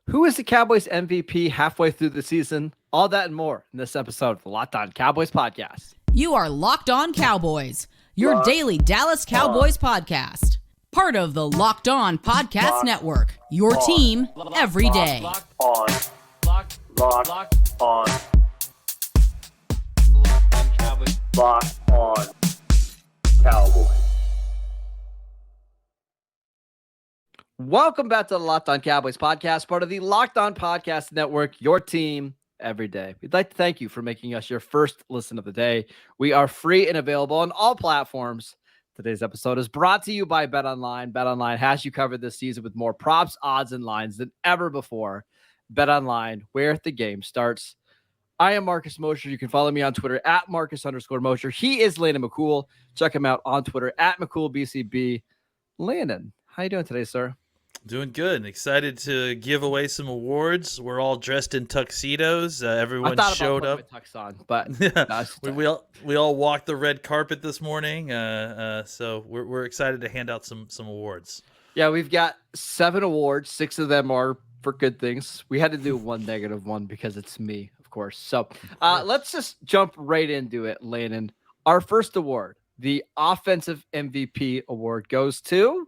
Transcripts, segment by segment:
Who is the Cowboys MVP halfway through the season? All that and more in this episode of the Locked On Cowboys podcast. You are Locked On Cowboys, your daily Dallas Cowboys podcast. Part of the Locked On Podcast Network, your team every day. Locked On Cowboys. Welcome back to the Locked On Cowboys podcast, part of the Locked On Podcast Network, your team every day. We'd like to thank you for making us your first listen of the day. We are free and available on all platforms. Today's episode is brought to you by BetOnline. BetOnline has you covered this season with more props, odds, and lines than ever before. BetOnline, where the game starts. I am Marcus Mosher. You can follow me on Twitter at Marcus_Mosher. He is Landon McCool. Check him out on Twitter at McCoolBCB. Landon, how you doing today, sir? Doing good. Excited to give away some awards. We're all dressed in tuxedos. Everyone showed up. Tux on, but we all walked the red carpet this morning. So we're excited to hand out some awards. Yeah, we've got 7 awards. 6 of them are for good things. We had to do one negative one because it's me, of course. So let's just jump right into it, Landon. Our first award, the Offensive MVP award, goes to.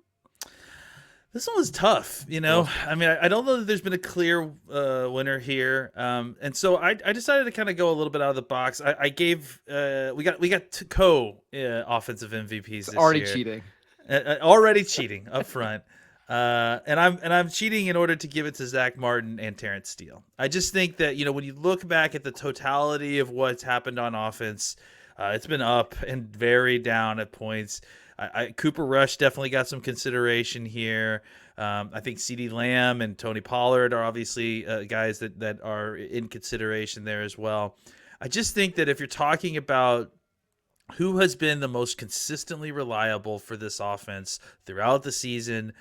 This one was tough, I mean, I don't know that there's been a clear winner here, and so I decided to kind of go a little bit out of the box. I gave we got 2 offensive MVPs this already year. Cheating, already cheating up front, and I'm cheating in order to give it to Zach Martin and Terrence Steele. I just think that when you look back at the totality of what's happened on offense, it's been up and very down at points. Cooper Rush definitely got some consideration here. I think CeeDee Lamb and Tony Pollard are obviously guys that are in consideration there as well. I just think that if you're talking about who has been the most consistently reliable for this offense throughout the season,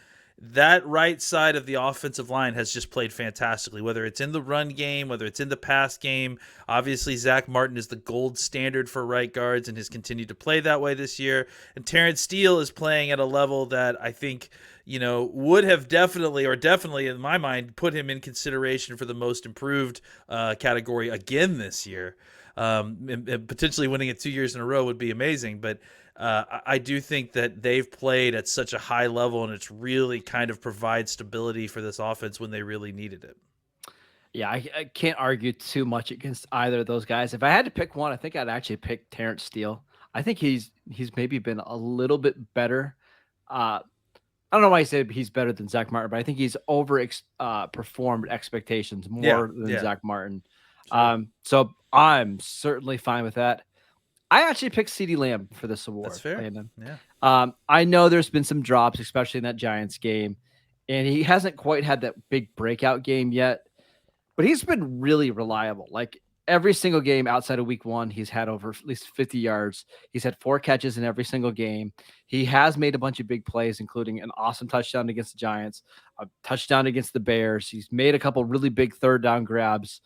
that right side of the offensive line has just played fantastically, whether it's in the run game, whether it's in the pass game. Obviously, Zach Martin is the gold standard for right guards and has continued to play that way this year. And Terrence Steele is playing at a level that I think, would have definitely in my mind, put him in consideration for the most improved category again this year. And potentially winning it 2 years in a row would be amazing, but I do think that they've played at such a high level, and it's really kind of provides stability for this offense when they really needed it. Yeah, I can't argue too much against either of those guys. If I had to pick one, I think I'd actually pick Terrence Steele. I think he's maybe been a little bit better. I don't know why I say he's better than Zach Martin, but I think he's performed expectations more than Zach Martin. Sure. So I'm certainly fine with that. I actually picked CeeDee Lamb for this award. That's fair. Landon. Yeah. I know there's been some drops, especially in that Giants game, and he hasn't quite had that big breakout game yet, but he's been really reliable. Like every single game outside of week 1, he's had over at least 50 yards. He's had 4 catches in every single game. He has made a bunch of big plays, including an awesome touchdown against the Giants, a touchdown against the Bears. He's made a couple really big third down grabs.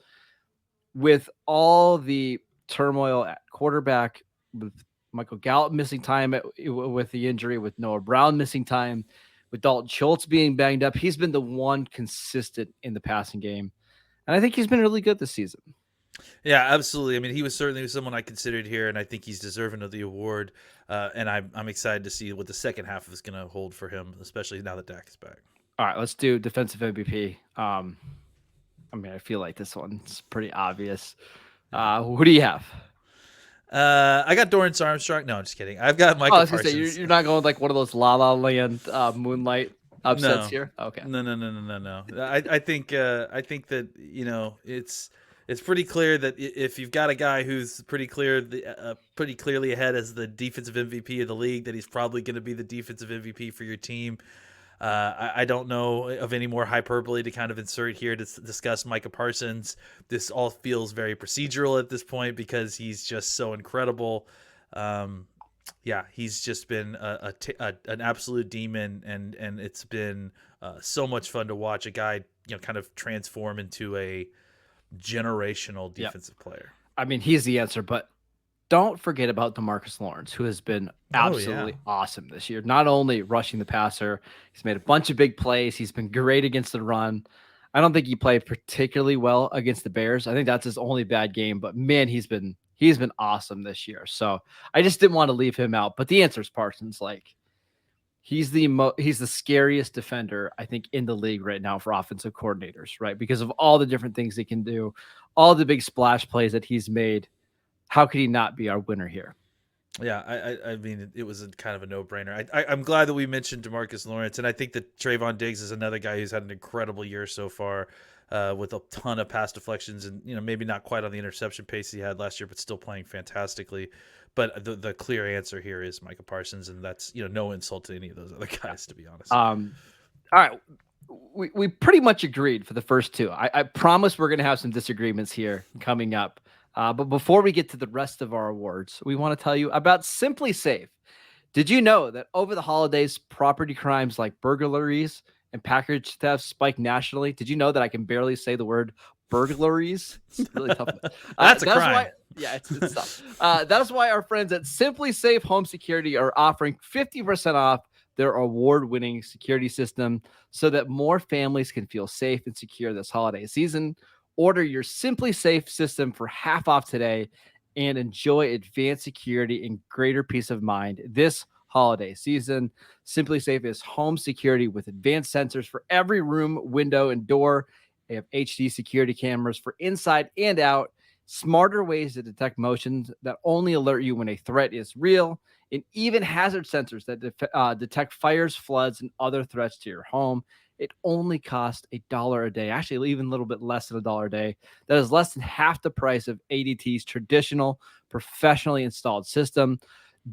With all the turmoil at quarterback, with Michael Gallup missing time with the injury, with Noah Brown missing time, with Dalton Schultz being banged up, he's been the one consistent in the passing game. And I think he's been really good this season. Yeah, absolutely. I mean, he was certainly someone I considered here, and I think he's deserving of the award. And I'm excited to see what the second half is going to hold for him, especially now that Dak is back. All right, let's do defensive MVP. I feel like this one's pretty obvious. Who do you have? I got Dorrance Armstrong. No, I'm just kidding. I've got Michael Parsons. Say, you're not going like one of those La La Land Moonlight upsets here? Okay. No. I think that it's pretty clear that if you've got a guy who's pretty clearly ahead as the defensive MVP of the league, that he's probably going to be the defensive MVP for your team. I don't know of any more hyperbole to kind of insert here to discuss Micah Parsons. This all feels very procedural at this point because he's just so incredible. He's just been an absolute demon, and it's been so much fun to watch a guy kind of transform into a generational defensive player. I mean, he's the answer, but don't forget about DeMarcus Lawrence, who has been absolutely awesome this year. Not only rushing the passer, he's made a bunch of big plays. He's been great against the run. I don't think he played particularly well against the Bears. I think that's his only bad game, but man, he's been awesome this year. So I just didn't want to leave him out. But the answer is Parsons. Like, he's the scariest defender, I think, in the league right now for offensive coordinators, right? Because of all the different things he can do, all the big splash plays that he's made. How could he not be our winner here? Yeah, I mean, it was kind of a no-brainer. I'm glad that we mentioned DeMarcus Lawrence, and I think that Trayvon Diggs is another guy who's had an incredible year so far, with a ton of pass deflections, and maybe not quite on the interception pace he had last year, but still playing fantastically. But the clear answer here is Micah Parsons, and that's no insult to any of those other guys, to be honest. All right, we pretty much agreed for the first two. I promise we're going to have some disagreements here coming up. But before we get to the rest of our awards, we want to tell you about SimpliSafe. Did you know that over the holidays, property crimes like burglaries and package thefts spiked nationally? Did you know that I can barely say the word burglaries? It's really tough. That's a crime. It's tough. That is why our friends at SimpliSafe Home Security are offering 50% off their award-winning security system so that more families can feel safe and secure this holiday season. Order your SimpliSafe system for half off today and enjoy advanced security and greater peace of mind this holiday season. SimpliSafe is home security with advanced sensors for every room, window, and door. They have HD security cameras for inside and out, smarter ways to detect motions that only alert you when a threat is real, and even hazard sensors that detect fires, floods, and other threats to your home. It only costs $1 a day, actually even a little bit less than $1 a day. That is less than half the price of ADT's traditional professionally installed system.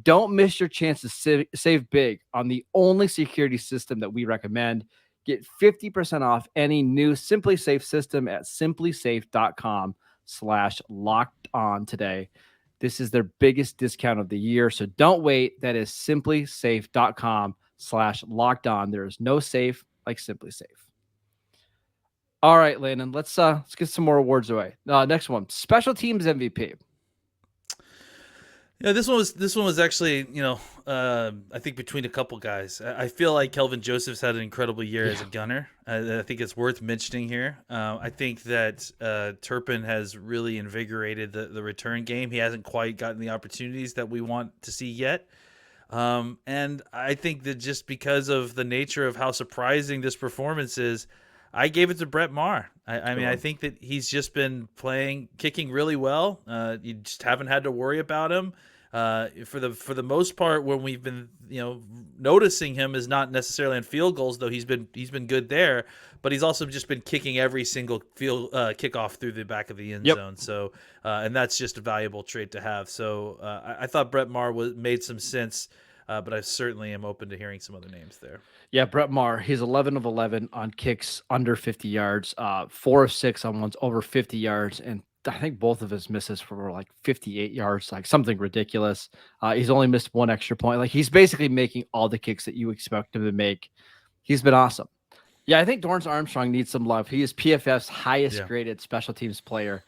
Don't miss your chance to save big on the only security system that we recommend. Get 50% off any new SimpliSafe system at simplisafe.com/lockedon today. This is their biggest discount of the year, so don't wait. That is simplisafe.com/lockedon. There is no safe like SimpliSafe. All right, Landon, let's get some more awards away. Next one, special teams MVP. Yeah, this one was actually, I think between a couple guys. I feel like Kelvin Joseph's had an incredible year as a gunner. I think it's worth mentioning here. I think that Turpin has really invigorated the return game. He hasn't quite gotten the opportunities that we want to see yet. And I think that just because of the nature of how surprising this performance is, I gave it to Brett Maher. I mean, I think that he's just been kicking really well. You just haven't had to worry about him. For the most part, when we've been noticing him is not necessarily on field goals, though he's been good there, but he's also just been kicking every single field kickoff through the back of the end zone. So and that's just a valuable trait to have. So I thought Brett Maher made some sense, but I certainly am open to hearing some other names there. Yeah, Brett Maher, he's 11 of 11 on kicks under 50 yards, 4 of 6 on ones over 50 yards, and I think both of his misses were like 58 yards, like something ridiculous. He's only missed one extra point. Like, he's basically making all the kicks that you expect him to make. He's been awesome. Yeah, I think Dorrance Armstrong needs some love. He is PFF's highest graded special teams player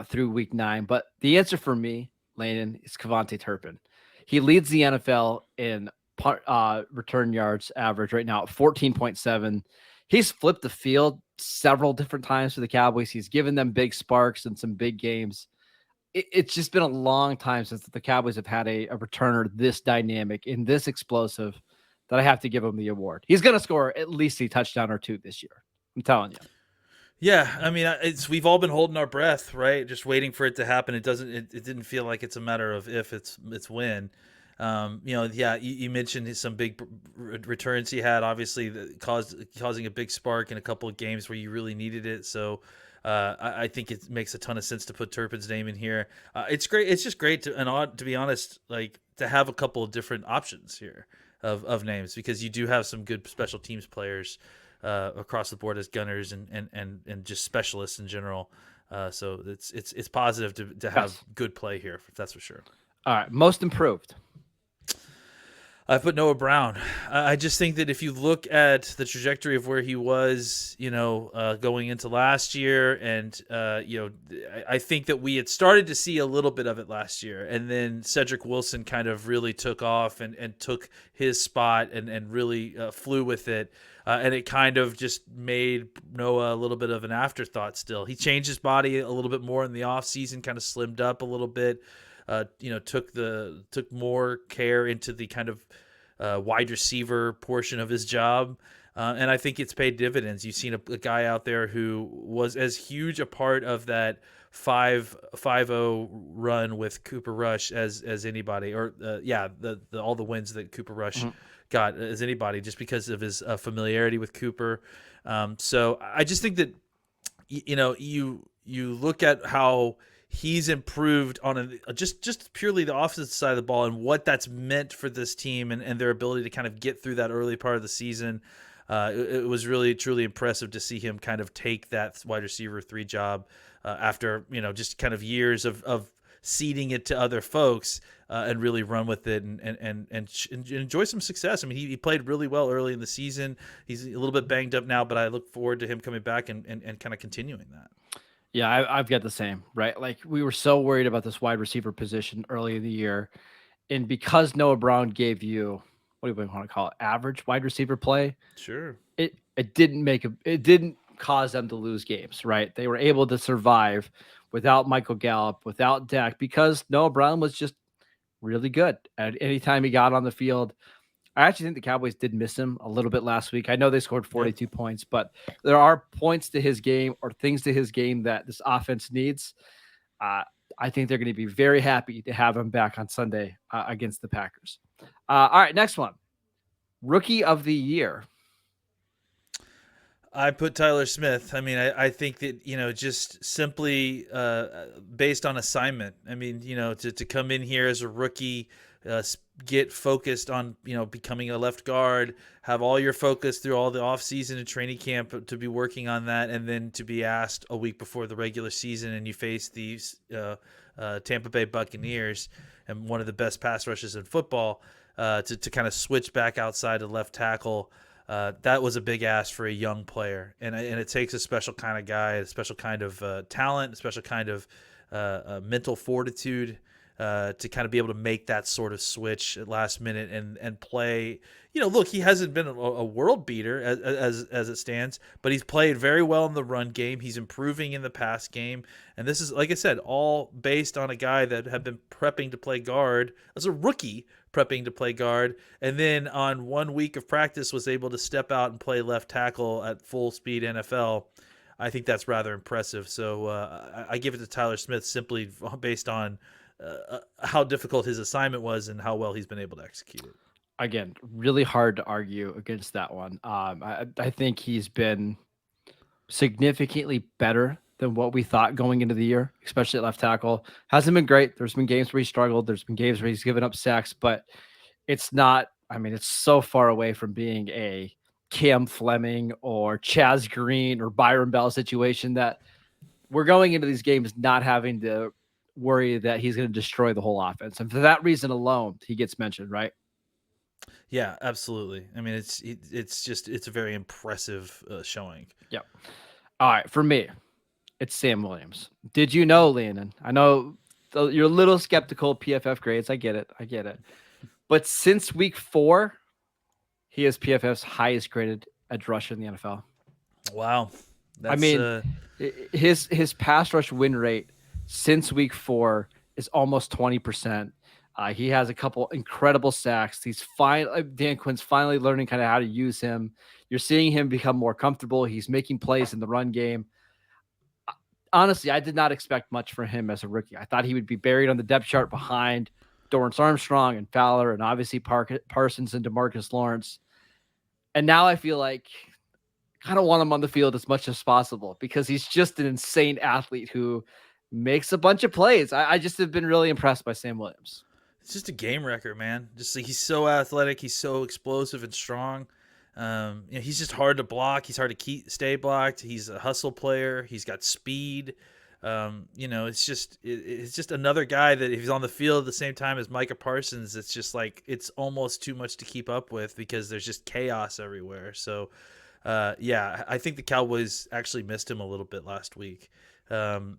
through week 9. But the answer for me, Landon, is Kevontae Turpin. He leads the NFL in return yards average right now at 14.7. He's flipped the field several different times for the Cowboys. He's given them big sparks and some big games. It's just been a long time since the Cowboys have had a returner this dynamic and this explosive that I have to give him the award. He's going to score at least a touchdown or two this year. I'm telling you. Yeah, I mean, we've all been holding our breath, right? Just waiting for it to happen. It didn't feel like it's a matter of if, it's when. You mentioned some big returns he had, obviously causing a big spark in a couple of games where you really needed it. So I think it makes a ton of sense to put Turpin's name in here. It's great. It's just great to be honest, like to have a couple of different options here of names, because you do have some good special teams players across the board as gunners and just specialists in general. So it's positive to have good play here. That's for sure. All right. Most improved. I put Noah Brown. I just think that if you look at the trajectory of where he was, going into last year, and I think that we had started to see a little bit of it last year, and then Cedric Wilson kind of really took off and took his spot and really flew with it, and it kind of just made Noah a little bit of an afterthought. Still, he changed his body a little bit more in the offseason, kind of slimmed up a little bit. Took more care into the kind of wide receiver portion of his job, and I think it's paid dividends. You've seen a guy out there who was as huge a part of that 5-0 run with Cooper Rush as anybody, or all the wins that Cooper Rush got as anybody, just because of his familiarity with Cooper. So I just think that you look at how he's improved on just purely the offensive side of the ball and what that's meant for this team and their ability to kind of get through that early part of the season. It was really, truly impressive to see him kind of take that wide receiver 3 job after, just kind of years of ceding it to other folks and really run with it and enjoy some success. I mean, he played really well early in the season. He's a little bit banged up now, but I look forward to him coming back and kind of continuing that. Yeah, I've got the same, right? Like, we were so worried about this wide receiver position early in the year. And because Noah Brown gave you, what do we want to call it, average wide receiver play, Sure. it didn't cause them to lose games, right? They were able to survive without Michael Gallup, without Dak, because Noah Brown was just really good at any time he got on the field. I actually think the Cowboys did miss him a little bit last week. I know they scored 42 points, but there are points to his game or things to his game that this offense needs. I think they're going to be very happy to have him back on Sunday against the Packers. All right, next one. Rookie of the Year. I put Tyler Smith. I mean, I think that, just simply based on assignment. I mean, to come in here as a rookie, get focused on, becoming a left guard, have all your focus through all the offseason and training camp to be working on that, and then to be asked a week before the regular season and you face these Tampa Bay Buccaneers and one of the best pass rushes in football to kind of switch back outside to left tackle. That was a big ask for a young player, and it takes a special kind of guy, a special kind of talent, a special kind of mental fortitude to kind of be able to make that sort of switch at last minute and play. Look, he hasn't been a world beater as it stands, but he's played very well in the run game. He's improving in the pass game, and this is, like I said, all based on a guy that had been prepping to play guard as a rookie, prepping to play guard, and then on 1 week of practice was able to step out and play left tackle at full speed NFL. I think that's rather impressive. So I give it to Tyler Smith simply based on how difficult his assignment was and how well he's been able to execute it. Again, really hard to argue against that one. I think he's been significantly better than what we thought going into the year, especially at left tackle. Hasn't been great. There's been games where he struggled. There's been games where he's given up sacks, but it's not, it's so far away from being a Cam Fleming or Chaz Green or Byron Bell situation that we're going into these games not having to worry that he's going to destroy the whole offense. And for that reason alone, he gets mentioned, right? Yeah, absolutely. I mean, it's a very impressive showing. Yeah. All right. For me, it's Sam Williams. Did you know, Landon? I know you're a little skeptical of PFF grades. I get it. But since week 4, he is PFF's highest graded edge rusher in the NFL. Wow. His pass rush win rate since week 4 is almost 20%. He has a couple incredible sacks. Dan Quinn's finally learning kind of how to use him. You're seeing him become more comfortable. He's making plays in the run game. Honestly, I did not expect much for him as a rookie. I thought he would be buried on the depth chart behind Dorrance Armstrong and Fowler and obviously Parsons and DeMarcus Lawrence. And now I feel like I kind of want him on the field as much as possible because he's just an insane athlete who makes a bunch of plays. I just have been really impressed by Sam Williams. It's just a game record, man. Just like, he's so athletic. He's so explosive and strong. He's just hard to block. He's hard to stay blocked. He's a hustle player. He's got speed. It's just another guy that if he's on the field at the same time as Micah Parsons, it's just like it's almost too much to keep up with because there's just chaos everywhere. So, I think the Cowboys actually missed him a little bit last week, and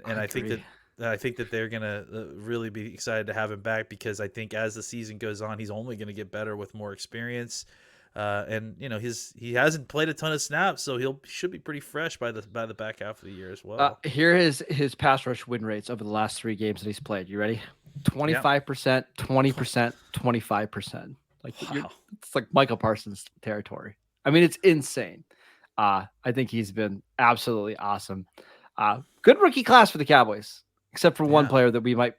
I think that they're gonna really be excited to have him back because I think as the season goes on, he's only gonna get better with more experience. He hasn't played a ton of snaps, so he should be pretty fresh by the back half of the year as well. Here is his pass rush win rates over the last 3 games that he's played. You ready? 25%, 20%, 25%. It's like Michael Parsons territory. I mean, it's insane. I think he's been absolutely awesome. Good rookie class for the Cowboys, except for one player that we might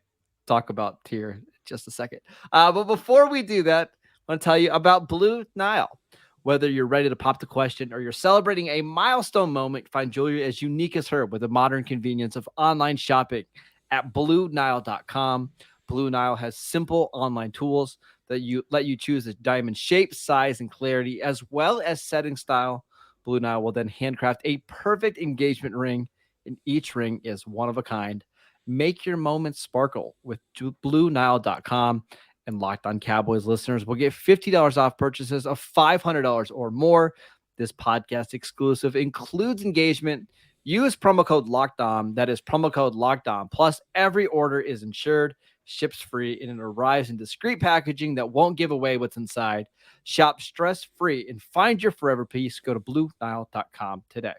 talk about here in just a second. But before we do that, I want to tell you about Blue Nile. Whether you're ready to pop the question or you're celebrating a milestone moment, find jewelry as unique as her with the modern convenience of online shopping at BlueNile.com. Blue Nile has simple online tools that let you choose a diamond shape, size, and clarity, as well as setting style. Blue Nile will then handcraft a perfect engagement ring, and each ring is one of a kind. Make your moments sparkle with BlueNile.com. And Locked On Cowboys listeners will get $50 off purchases of $500 or more. This podcast exclusive includes engagement. Use promo code Locked On. That is promo code Locked On. Plus, every order is insured, ships free, and it arrives in discreet packaging that won't give away what's inside. Shop stress-free and find your forever piece. Go to BlueNile.com today.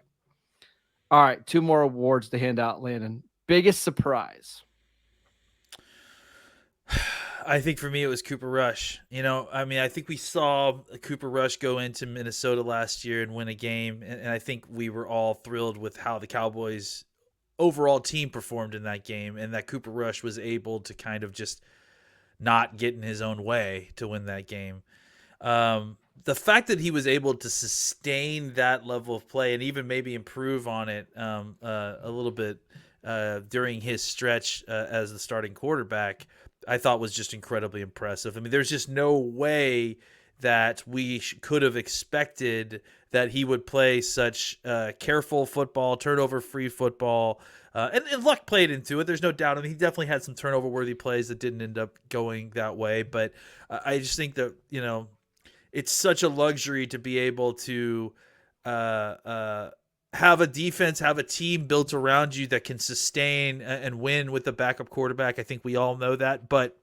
All right, 2 more awards to hand out, Landon. Biggest surprise. I think for me it was Cooper Rush. I think we saw Cooper Rush go into Minnesota last year and win a game, and I think we were all thrilled with how the Cowboys overall team performed in that game, and that Cooper Rush was able to kind of just not get in his own way to win that game. The fact that he was able to sustain that level of play and even maybe improve on it a little bit during his stretch as the starting quarterback, I thought was just incredibly impressive. I mean, there's just no way that we could have expected that he would play such careful football, turnover-free football, and luck played into it. There's no doubt. I mean, he definitely had some turnover-worthy plays that didn't end up going that way, but I just think that, it's such a luxury to be able to have a defense, have a team built around you that can sustain and win with the backup quarterback. I think we all know that, but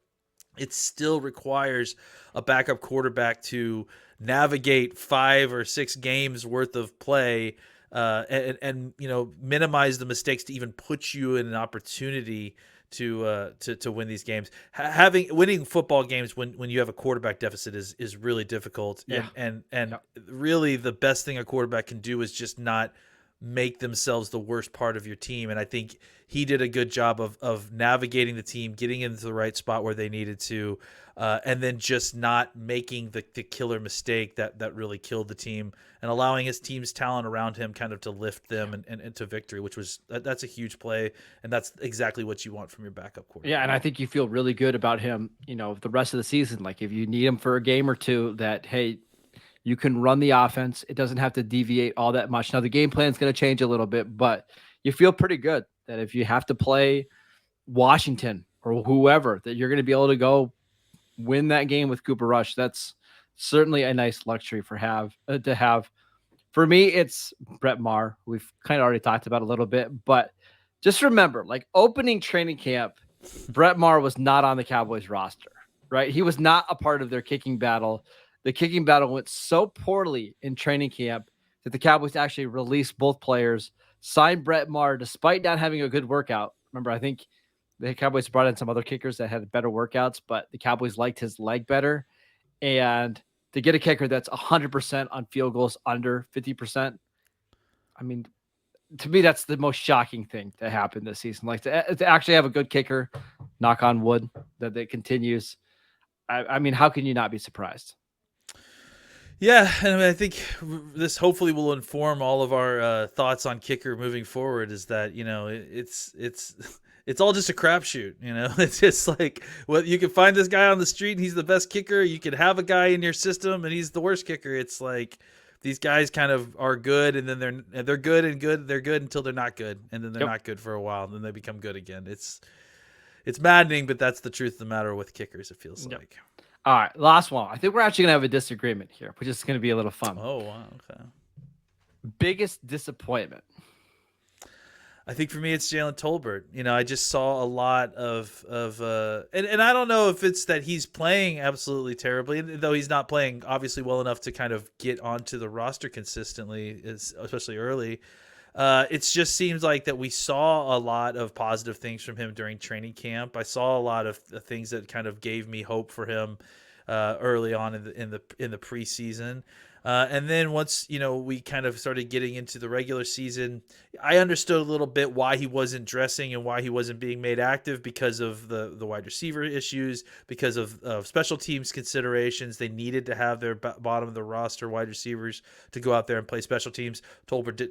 it still requires a backup quarterback to navigate 5 or 6 games worth of play and minimize the mistakes to even put you in an opportunity to win these games. Winning football games when you have a quarterback deficit is really difficult. And really the best thing a quarterback can do is just not make themselves the worst part of your team. And I think he did a good job of navigating the team, getting into the right spot where they needed to, and then just not making the killer mistake that really killed the team, and allowing his team's talent around him kind of to lift them and to victory, which was that's a huge play, and that's exactly what you want from your backup quarterback. Yeah, and I think you feel really good about him, the rest of the season. Like if you need him for a game or two, that hey, you can run the offense. It doesn't have to deviate all that much. Now the game plan is going to change a little bit, but you feel pretty good that if you have to play Washington or whoever, that you're going to be able to go win that game with Cooper Rush. That's certainly a nice luxury to have. For me, it's Brett Maher. We've kind of already talked about a little bit, but just remember, like opening training camp, Brett Maher was not on the Cowboys roster, right? He was not a part of their kicking battle. The kicking battle went so poorly in training camp that the Cowboys actually released both players, signed Brett Maher despite not having a good workout. Remember, I think the Cowboys brought in some other kickers that had better workouts, but the Cowboys liked his leg better. And to get a kicker that's 100% on field goals under 50%, I mean, to me, that's the most shocking thing that happened this season. Like to actually have a good kicker, knock on wood, that it continues. I mean, how can you not be surprised? Yeah, and I think this hopefully will inform all of our thoughts on kicker moving forward. Is that it's all just a crapshoot. It's just like you can find this guy on the street and he's the best kicker. You could have a guy in your system and he's the worst kicker. It's like these guys kind of are good, and then they're good and good. They're good until they're not good, and then they're not good for a while, and then they become good again. It's maddening, but that's the truth of the matter with kickers. It feels like. All right, last one. I think we're actually gonna have a disagreement here, which is gonna be a little fun. Oh wow, okay. Biggest disappointment. I think for me, it's Jalen Tolbert. I just saw a lot of and I don't know if it's that he's playing absolutely terribly, though he's not playing obviously well enough to kind of get onto the roster consistently, especially early. It just seems like that we saw a lot of positive things from him during training camp. I saw a lot of things that kind of gave me hope for him early on in the preseason. And then once, we kind of started getting into the regular season, I understood a little bit why he wasn't dressing and why he wasn't being made active because of the wide receiver issues, because of special teams considerations. They needed to have their bottom of the roster wide receivers to go out there and play special teams.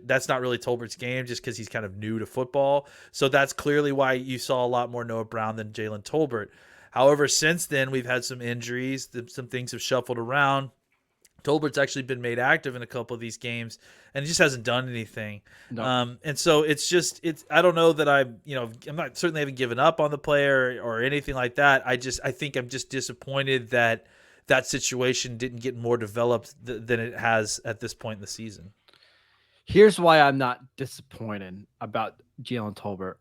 That's not really Tolbert's game just because he's kind of new to football. So that's clearly why you saw a lot more Noah Brown than Jalen Tolbert. However, since then, we've had some injuries. Some things have shuffled around. Tolbert's actually been made active in a couple of these games, and he just hasn't done anything. No. And so I don't know that I'm not certainly haven't given up on the player or anything like that. I think I'm just disappointed that situation didn't get more developed than it has at this point in the season. Here's why I'm not disappointed about Jalen Tolbert.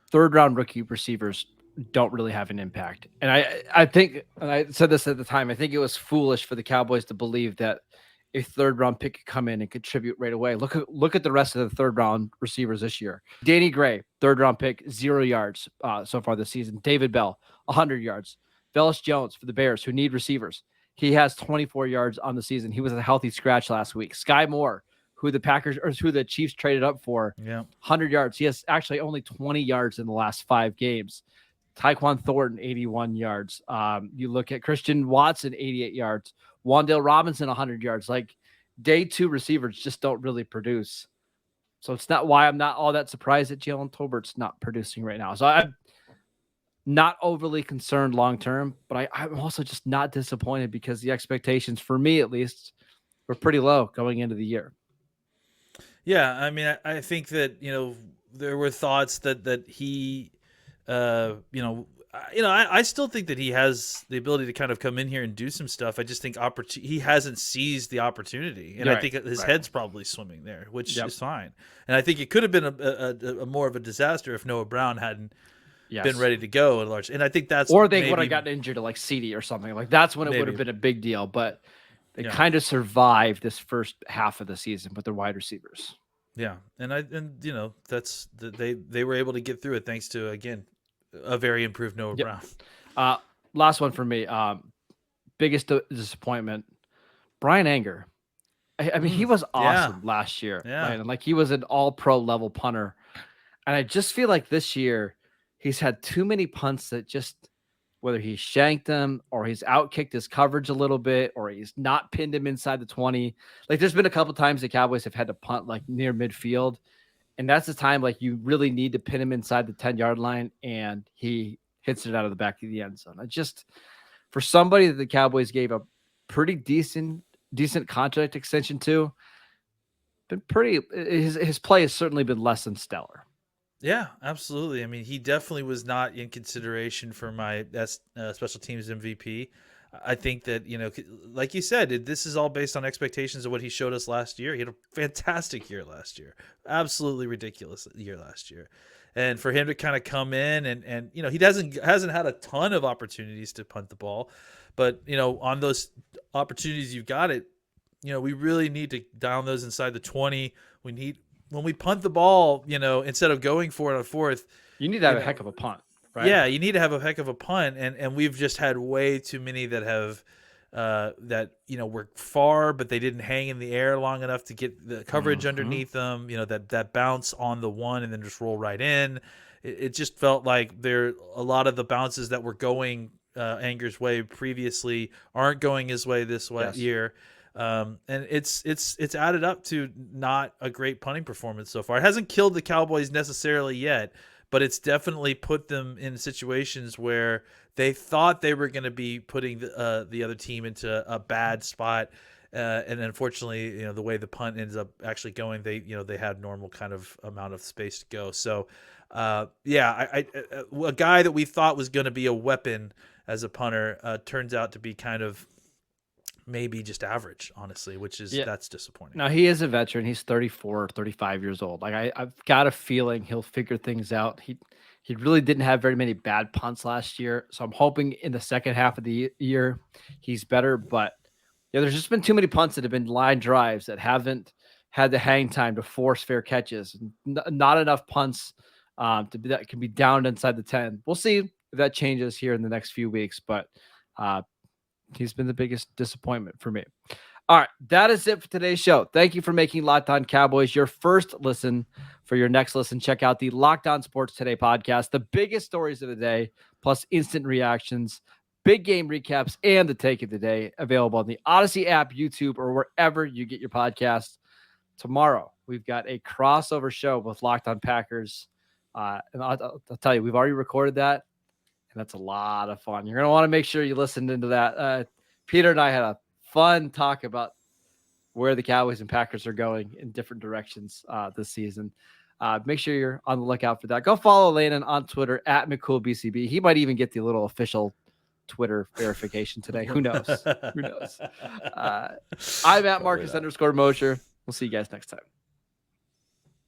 Third-round rookie receivers don't really have an impact. And I think, and I said this at the time, I think it was foolish for the Cowboys to believe that a third-round pick could come in and contribute right away. Look at the rest of the third-round receivers this year. Danny Gray, third-round pick, 0 yards so far this season. David Bell, 100 yards. Velus Jones for the Bears, who need receivers. He has 24 yards on the season. He was a healthy scratch last week. Sky Moore, who the Chiefs traded up for, 100 yards. He has actually only 20 yards in the last 5 games. Tyquan Thornton, 81 yards. You look at Christian Watson, 88 yards. Wan'Dale Robinson, 100 yards. Like, day 2 receivers just don't really produce. So it's not why I'm not all that surprised that Jalen Tolbert's not producing right now. So I'm not overly concerned long-term, but I'm also just not disappointed because the expectations, for me at least, were pretty low going into the year. Yeah, I mean, I think that, there were thoughts that he – I still think that he has the ability to kind of come in here and do some stuff. I just think he hasn't seized the opportunity, and I think his head's probably swimming there, which is fine. And I think it could have been a more of a disaster if Noah Brown hadn't been ready to go at large. And I think that's or they would have gotten injured to like CD or something like that's when it would have been a big deal. But they kind of survived this first half of the season with their wide receivers. Yeah, and that's they were able to get through it thanks to, again, a very improved Noah Brown. Last one for me. Biggest disappointment, Brian Anger. I mean, he was awesome last year. Yeah. Right? And like he was an all-pro level punter. And I just feel like this year he's had too many punts that just, whether he shanked them or he's outkicked his coverage a little bit or he's not pinned him inside the 20. Like there's been a couple times the Cowboys have had to punt like near midfield. And that's the time like you really need to pin him inside the 10-yard line and he hits it out of the back of the end zone. For somebody that the Cowboys gave a pretty decent contract extension to, his play has certainly been less than stellar. Yeah, absolutely. I mean, he definitely was not in consideration for my special teams MVP. I think that, like you said, this is all based on expectations of what he showed us last year. He had a fantastic year last year. Absolutely ridiculous year last year. And for him to kind of come in and he hasn't had a ton of opportunities to punt the ball. But, on those opportunities you've got it, we really need to down those inside the 20. When we punt the ball, instead of going for it on fourth, you need to have a heck of a punt. Right? Yeah, you need to have a heck of a punt, and we've just had way too many that have were far, but they didn't hang in the air long enough to get the coverage underneath them. That bounce on the one and then just roll right in. It just felt like a lot of the bounces that were going Anger's way previously aren't going his way this year. And it's added up to not a great punting performance so far. It hasn't killed the Cowboys necessarily yet, but it's definitely put them in situations where they thought they were going to be putting the other team into a bad spot. And unfortunately, the way the punt ends up actually going, they had normal kind of amount of space to go. So, a guy that we thought was going to be a weapon as a punter turns out to be kind of maybe just average, honestly, that's disappointing. Now, he is a veteran. He's 34, 35 years old. Like I've got a feeling he'll figure things out. He really didn't have very many bad punts last year. So I'm hoping in the second half of the year he's better. But there's just been too many punts that have been line drives that haven't had the hang time to force fair catches. Not enough punts that can be down inside the 10. We'll see if that changes here in the next few weeks. But he's been the biggest disappointment for me. All right, that is it for today's show. Thank you for making Locked On Cowboys your first listen. For your next listen, check out the Locked On Sports Today podcast, the biggest stories of the day, plus instant reactions, big game recaps, and the take of the day, available on the Odyssey app, YouTube, or wherever you get your podcasts. Tomorrow, we've got a crossover show with Locked On Packers. And I'll tell you, we've already recorded that. And that's a lot of fun. You're going to want to make sure you listened into that. Peter and I had a fun talk about where the Cowboys and Packers are going in different directions this season. Make sure you're on the lookout for that. Go follow Landon on Twitter at McCoolBCB. He might even get the little official Twitter verification today. Who knows? Who knows? I'm at Marcus _Mosher. We'll see you guys next time.